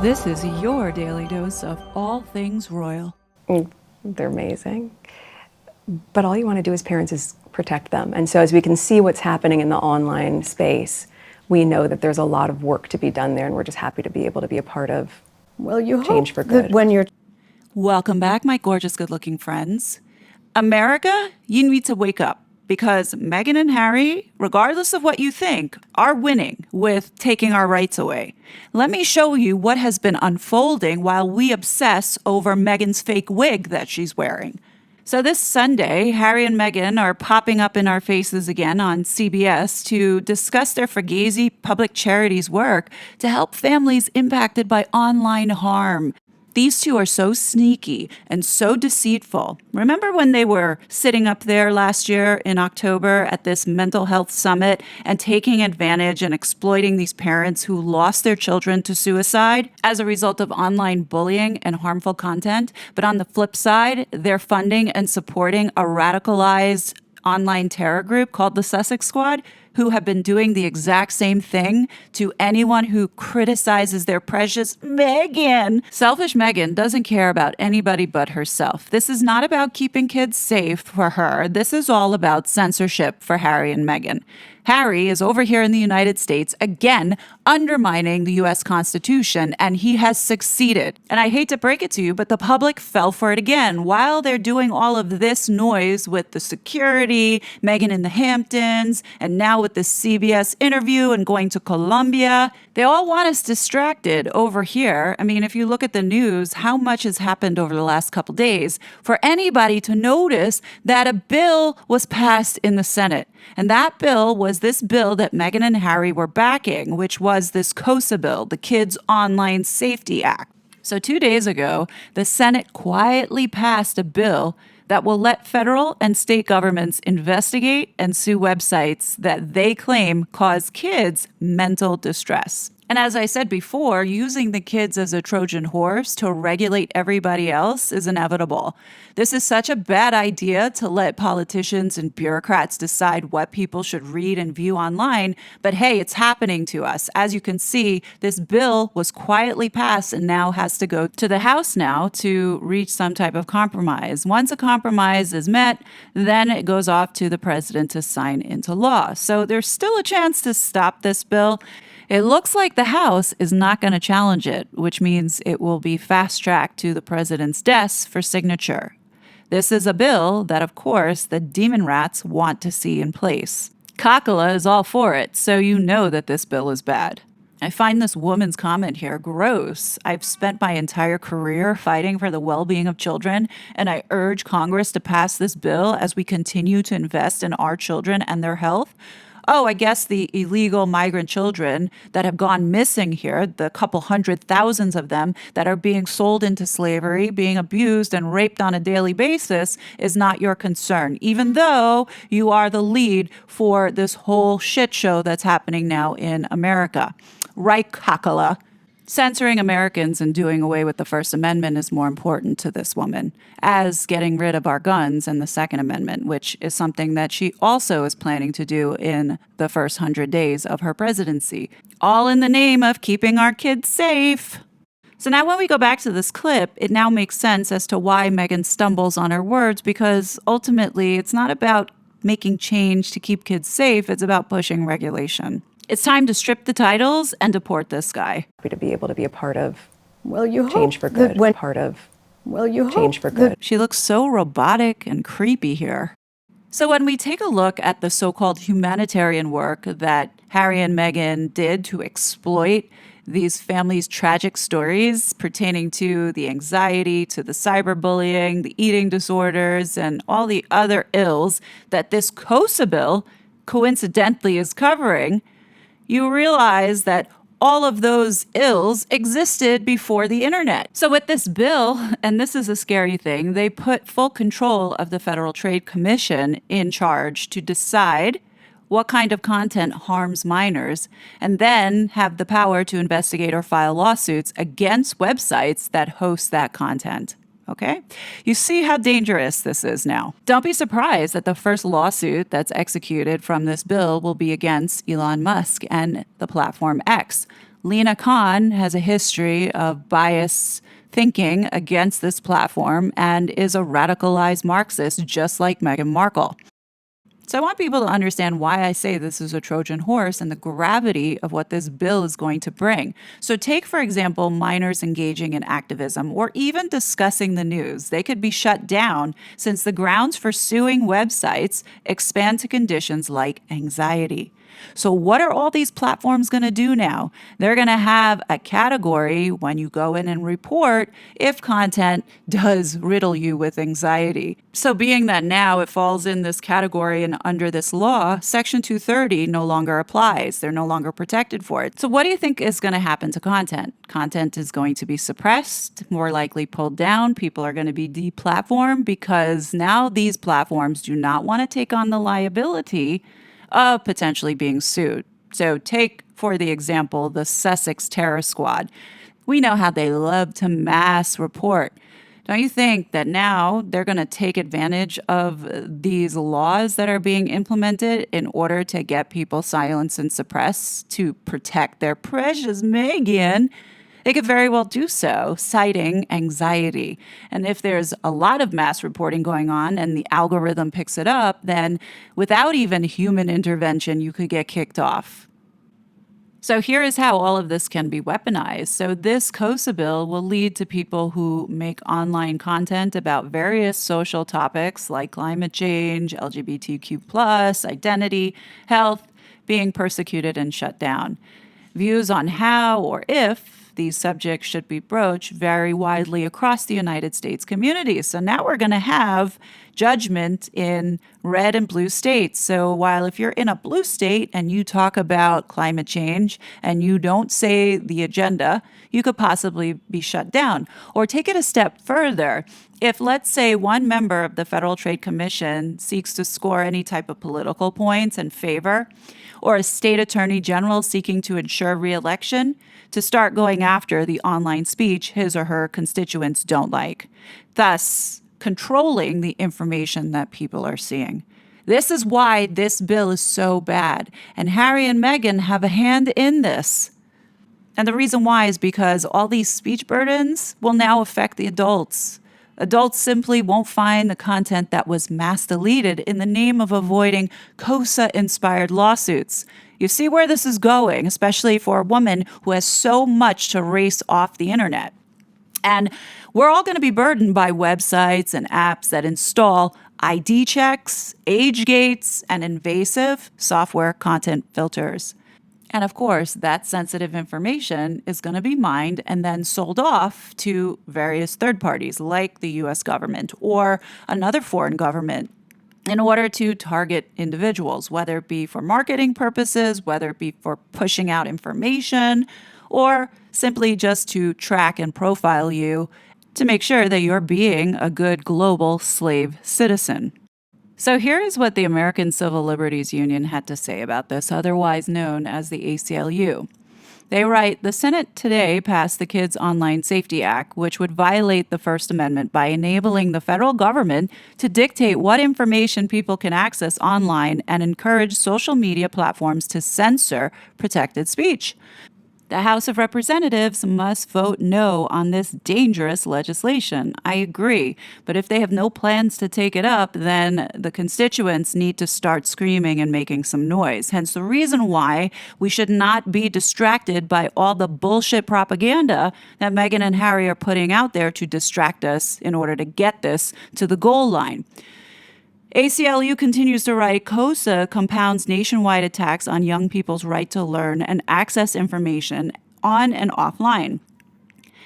This is your daily dose of all things royal. They're amazing. But all you want to do as parents is protect them. And so as we can see what's happening in the online space, we know that there's a lot of work to be done there, and we're just happy to be able to be a part of change for good. When you're Welcome back, my gorgeous, good-looking friends. America, you need to wake up because Meghan and Harry, regardless of what you think, are winning with taking our rights away. Let me show you what has been unfolding while we obsess over Meghan's fake wig that she's wearing. So this Sunday, Harry and Meghan are popping up in our faces again on CBS to discuss their Fugazi Public Charities work to help families impacted by online harm. These two are so sneaky and so deceitful. Remember when they were sitting up there last year in October at this mental health summit and taking advantage and exploiting these parents who lost their children to suicide as a result of online bullying and harmful content? But on the flip side, they're funding and supporting a radicalized online terror group called the Sussex Squad, who have been doing the exact same thing to anyone who criticizes their precious Meghan. Selfish Meghan doesn't care about anybody but herself. This is not about keeping kids safe for her. This is all about censorship for Harry and Meghan. Harry is over here in the United States, again, undermining the U.S. Constitution, and he has succeeded. And I hate to break it to you, but the public fell for it again. While they're doing all of this noise with the security, Meghan in the Hamptons, and now with the CBS interview and going to Colombia, they all want us distracted over here. I mean, if you look at the news, how much has happened over the last couple days for anybody to notice that a bill was passed in the Senate. And that bill was this bill that Meghan and Harry were backing, which was this KOSA bill, the Kids Online Safety Act. So 2 days ago, the Senate quietly passed a bill that will let federal and state governments investigate and sue websites that they claim cause kids mental distress. And as I said before, using the kids as a Trojan horse to regulate everybody else is inevitable. This is such a bad idea to let politicians and bureaucrats decide what people should read and view online. But hey, it's happening to us. As you can see, this bill was quietly passed and now has to go to the House now to reach some type of compromise. Once a compromise is met, then it goes off to the president to sign into law. So there's still a chance to stop this bill. It looks like the House is not going to challenge it, which means it will be fast-tracked to the president's desk for signature. This is a bill that, of course, the demon rats want to see in place. Kakala is all for it, so you know that this bill is bad. I find this woman's comment here gross. I've spent my entire career fighting for the well-being of children, and I urge Congress to pass this bill as we continue to invest in our children and their health. Oh, I guess the illegal migrant children that have gone missing here, the couple 100,000 of them that are being sold into slavery, being abused and raped on a daily basis, is not your concern, even though you are the lead for this whole shit show that's happening now in America. Right, Kakala? Censoring Americans and doing away with the First Amendment is more important to this woman, as getting rid of our guns and the Second Amendment, which is something that she also is planning to do in the first 100 days of her presidency, all in the name of keeping our kids safe. So now when we go back to this clip, it now makes sense as to why Meghan stumbles on her words, because ultimately it's not about making change to keep kids safe, it's about pushing regulation. It's time to strip the titles and deport this guy. Happy to be able to be a part of change for good. Change for good. She looks so robotic and creepy here. So when we take a look at the so-called humanitarian work that Harry and Meghan did to exploit these families' tragic stories pertaining to the anxiety, to the cyberbullying, the eating disorders, and all the other ills that this KOSA bill coincidentally is covering, you realize that all of those ills existed before the internet. So with this bill, and this is a scary thing, they put full control of the Federal Trade Commission in charge to decide what kind of content harms minors, and then have the power to investigate or file lawsuits against websites that host that content. Okay? You see how dangerous this is now. Don't be surprised that the first lawsuit that's executed from this bill will be against Elon Musk and the platform X. Lena Khan has a history of bias thinking against this platform and is a radicalized Marxist, just like Meghan Markle. So I want people to understand why I say this is a Trojan horse and the gravity of what this bill is going to bring. So take, for example, minors engaging in activism or even discussing the news. They could be shut down since the grounds for suing websites expand to conditions like anxiety. So, what are all these platforms going to do now? They're going to have a category when you go in and report if content does riddle you with anxiety. So, being that now it falls in this category and under this law, Section 230 no longer applies. They're no longer protected for it. So, what do you think is going to happen to content? Content is going to be suppressed, more likely pulled down. People are going to be deplatformed because now these platforms do not want to take on the liability of potentially being sued. So take, for the example, the Sussex terror squad. We know how they love to mass report. Don't you think that now they're going to take advantage of these laws that are being implemented in order to get people silenced and suppressed to protect their precious Meghan? They could very well do so, citing anxiety. And if there's a lot of mass reporting going on and the algorithm picks it up, then without even human intervention, you could get kicked off. So here is how all of this can be weaponized. So this COSA bill will lead to people who make online content about various social topics like climate change, LGBTQ+, identity, health, being persecuted and shut down. Views on how or if these subjects should be broached vary widely across the United States communities. So now we're going to have judgment in red and blue states. So while if you're in a blue state and you talk about climate change and you don't say the agenda, you could possibly be shut down. Or take it a step further. If, let's say, one member of the Federal Trade Commission seeks to score any type of political points in favor, or a state attorney general seeking to ensure reelection, to start going after the online speech his or her constituents don't like, thus controlling the information that people are seeing. This is why this bill is so bad, and Harry and Meghan have a hand in this. And the reason why is because all these speech burdens will now affect the adults. Adults simply won't find the content that was mass deleted in the name of avoiding COSA-inspired lawsuits. You see where this is going, especially for a woman who has so much to race off the internet. And we're all going to be burdened by websites and apps that install ID checks, age gates, and invasive software content filters. And of course, that sensitive information is going to be mined and then sold off to various third parties like the US government or another foreign government in order to target individuals, whether it be for marketing purposes, whether it be for pushing out information, or simply just to track and profile you to make sure that you're being a good global slave citizen. So here is what the American Civil Liberties Union had to say about this, otherwise known as the ACLU. They write, the Senate today passed the Kids Online Safety Act, which would violate the First Amendment by enabling the federal government to dictate what information people can access online and encourage social media platforms to censor protected speech. The House of Representatives must vote no on this dangerous legislation. I agree. But if they have no plans to take it up, then the constituents need to start screaming and making some noise. Hence the reason why we should not be distracted by all the bullshit propaganda that Meghan and Harry are putting out there to distract us in order to get this to the goal line. ACLU continues to write, COSA compounds nationwide attacks on young people's right to learn and access information on and offline.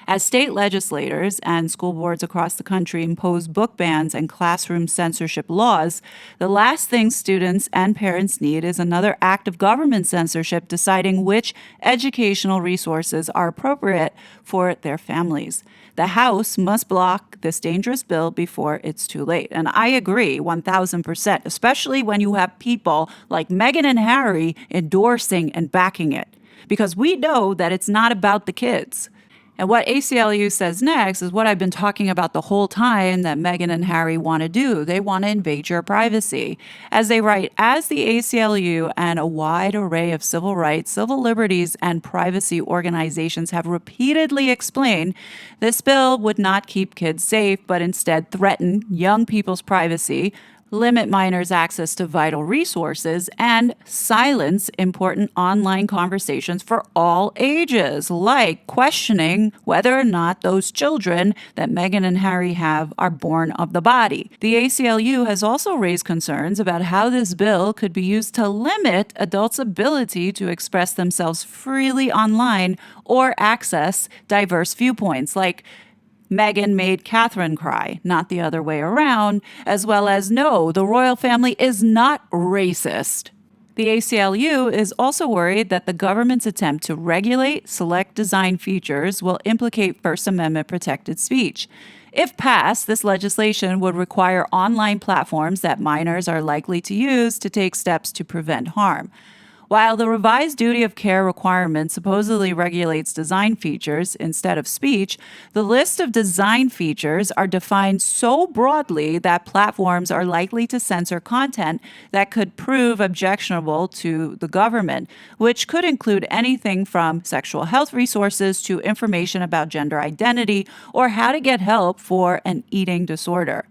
As state legislators and school boards across the country impose book bans and classroom censorship laws, the last thing students and parents need is another act of government censorship deciding which educational resources are appropriate for their families. The House must block this dangerous bill before it's too late. And I agree 1,000%, especially when you have people like Meghan and Harry endorsing and backing it, because we know that it's not about the kids. And what ACLU says next is what I've been talking about the whole time that Meghan and Harry want to do. They want to invade your privacy. As they write, as the ACLU and a wide array of civil rights, civil liberties, and privacy organizations have repeatedly explained, this bill would not keep kids safe, but instead threaten young people's privacy, limit minors' access to vital resources, and silence important online conversations for all ages, like questioning whether or not those children that Meghan and Harry have are born of the body. The ACLU has also raised concerns about how this bill could be used to limit adults' ability to express themselves freely online or access diverse viewpoints, like Meghan made Catherine cry, not the other way around, as well as no, the royal family is not racist. The ACLU is also worried that the government's attempt to regulate select design features will implicate First Amendment protected speech. If passed, this legislation would require online platforms that minors are likely to use to take steps to prevent harm. While the revised duty of care requirement supposedly regulates design features instead of speech, the list of design features are defined so broadly that platforms are likely to censor content that could prove objectionable to the government, which could include anything from sexual health resources to information about gender identity or how to get help for an eating disorder.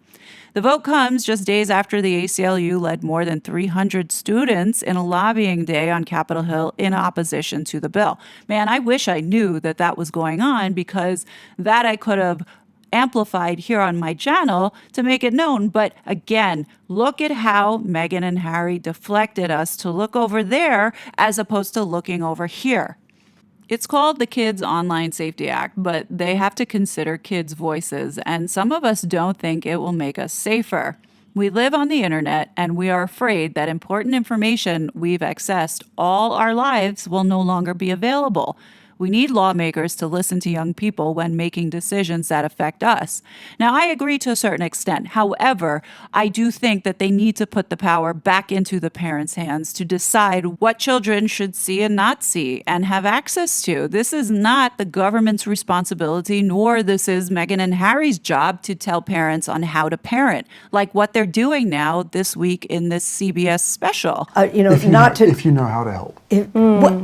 The vote comes just days after the ACLU led more than 300 students in a lobbying day on Capitol Hill in opposition to the bill. Man, I wish I knew that that was going on, because that I could have amplified here on my channel to make it known. But again, look at how Meghan and Harry deflected us to look over there as opposed to looking over here. It's called the Kids Online Safety Act, but they have to consider kids' voices, and some of us don't think it will make us safer. We live on the internet, and we are afraid that important information we've accessed all our lives will no longer be available. We need lawmakers to listen to young people when making decisions that affect us. Now, I agree to a certain extent. However, I do think that they need to put the power back into the parents' hands to decide what children should see and not see and have access to. This is not the government's responsibility, nor this is Meghan and Harry's job to tell parents on how to parent, like what they're doing now this week in this CBS special. If you know how to help.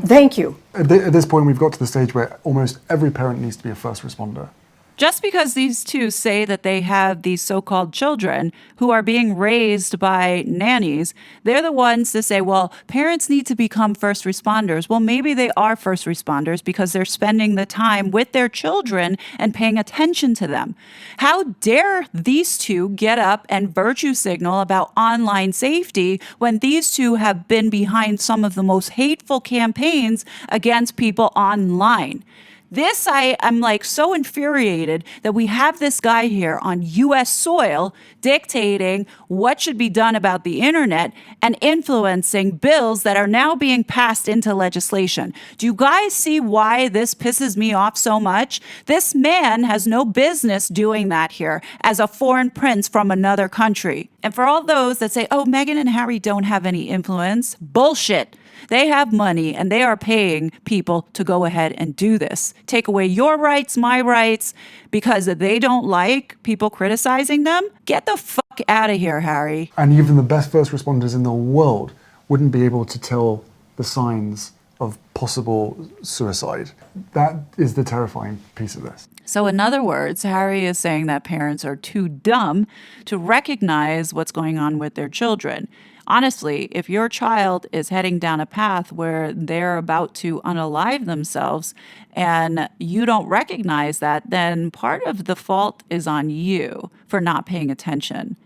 Thank you. At this point, we've got to the stage where almost every parent needs to be a first responder. Just because these two say that they have these so-called children who are being raised by nannies, they're the ones to say, well, parents need to become first responders. Well, maybe they are first responders because they're spending the time with their children and paying attention to them. How dare these two get up and virtue signal about online safety when these two have been behind some of the most hateful campaigns against people online? This, I'm like so infuriated that we have this guy here on U.S. soil dictating what should be done about the internet and influencing bills that are now being passed into legislation. Do you guys see why this pisses me off so much? This man has no business doing that here as a foreign prince from another country. And for all those that say, oh, Meghan and Harry don't have any influence, bullshit. They have money and they are paying people to go ahead and do this. Take away your rights, my rights, because they don't like people criticizing them. Get the fuck out of here, Harry. And even the best first responders in the world wouldn't be able to tell the signs of possible suicide. That is the terrifying piece of this. So in other words, Harry is saying that parents are too dumb to recognize what's going on with their children. Honestly, if your child is heading down a path where they're about to unalive themselves and you don't recognize that, then part of the fault is on you for not paying attention.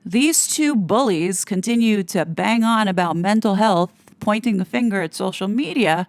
These two bullies continue to bang on about mental health, pointing the finger at social media,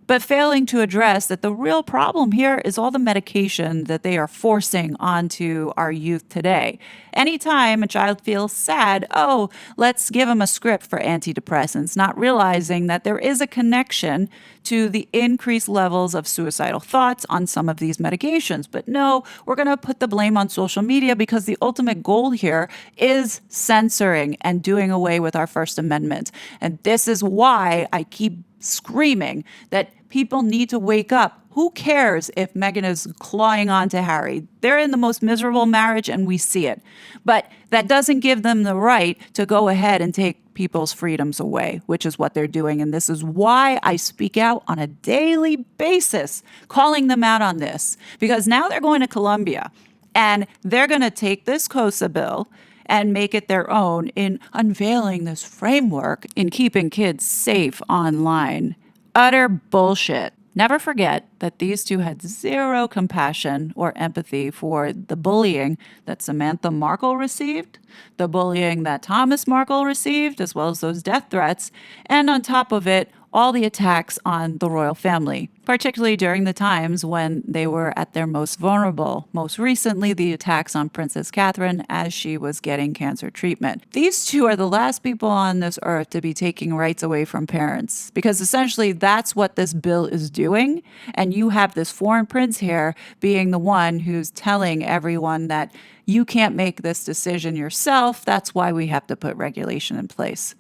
but failing to address that the real problem here is all the medication that they are forcing onto our youth today. Anytime a child feels sad, oh, let's give them a script for antidepressants, not realizing that there is a connection to the increased levels of suicidal thoughts on some of these medications. But no, we're going to put the blame on social media because the ultimate goal here is censoring and doing away with our First Amendment. And this is why I keep screaming that people need to wake up. Who cares if Meghan is clawing on to Harry? They're in the most miserable marriage and we see it. But that doesn't give them the right to go ahead and take people's freedoms away, which is what they're doing. And this is why I speak out on a daily basis, calling them out on this. Because now they're going to Colombia and they're going to take this COSA bill and make it their own in unveiling this framework in keeping kids safe online. Utter bullshit. Never forget that these two had zero compassion or empathy for the bullying that Samantha Markle received, the bullying that Thomas Markle received, as well as those death threats, and on top of it, all the attacks on the royal family, particularly during the times when they were at their most vulnerable. Most recently, the attacks on Princess Catherine as she was getting cancer treatment. These two are the last people on this earth to be taking rights away from parents, because essentially that's what this bill is doing. And you have this foreign prince here being the one who's telling everyone that you can't make this decision yourself. That's why we have to put regulation in place.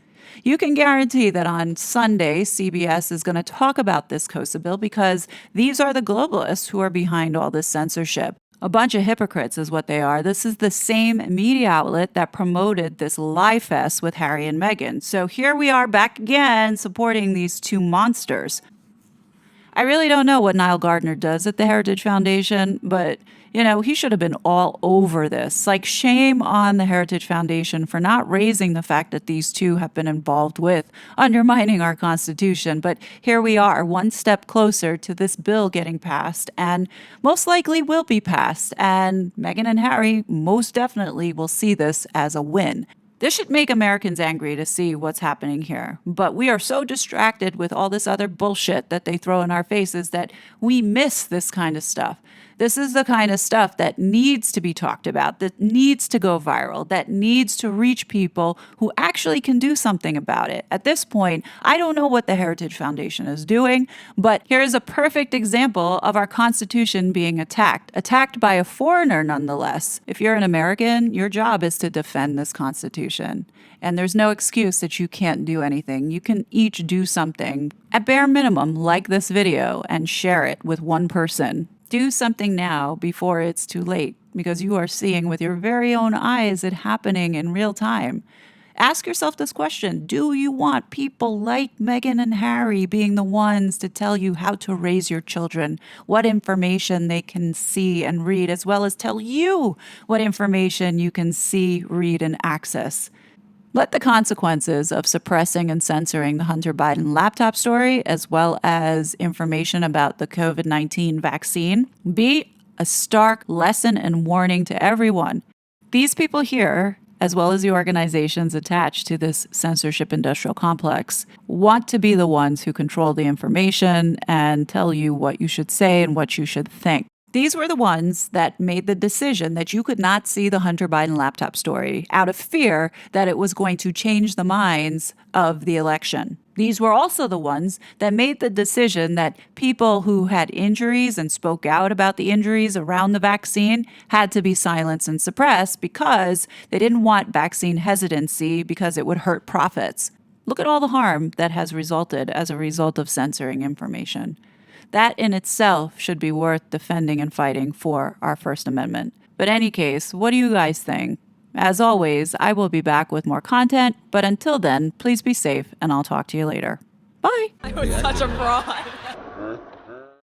You can guarantee that on Sunday, CBS is going to talk about this COSA bill because these are the globalists who are behind all this censorship. A bunch of hypocrites is what they are. This is the same media outlet that promoted this lie fest with Harry and Meghan. So here we are back again supporting these two monsters. I really don't know what Niall Gardner does at the Heritage Foundation, but, he should have been all over this. Like, shame on the Heritage Foundation for not raising the fact that these two have been involved with undermining our Constitution. But here we are, one step closer to this bill getting passed, and most likely will be passed. And Meghan and Harry most definitely will see this as a win. This should make Americans angry to see what's happening here. But we are so distracted with all this other bullshit that they throw in our faces that we miss this kind of stuff. This is the kind of stuff that needs to be talked about, that needs to go viral, that needs to reach people who actually can do something about it. At this point, I don't know what the Heritage Foundation is doing, but here's a perfect example of our Constitution being attacked by a foreigner nonetheless. If you're an American, your job is to defend this Constitution. And there's no excuse that you can't do anything. You can each do something. At bare minimum, like this video and share it with one person. Do something now before it's too late, because you are seeing with your very own eyes it happening in real time. Ask yourself this question: do you want people like Meghan and Harry being the ones to tell you how to raise your children, what information they can see and read, as well as tell you what information you can see, read, and access? Let the consequences of suppressing and censoring the Hunter Biden laptop story, as well as information about the COVID-19 vaccine, be a stark lesson and warning to everyone. These people here, as well as the organizations attached to this censorship industrial complex, want to be the ones who control the information and tell you what you should say and what you should think. These were the ones that made the decision that you could not see the Hunter Biden laptop story out of fear that it was going to change the minds of the election. These were also the ones that made the decision that people who had injuries and spoke out about the injuries around the vaccine had to be silenced and suppressed because they didn't want vaccine hesitancy because it would hurt profits. Look at all the harm that has resulted as a result of censoring information. That in itself should be worth defending and fighting for our First Amendment. But in any case, what do you guys think? As always, I will be back with more content, but until then, please be safe and I'll talk to you later. Bye. I was such a fraud.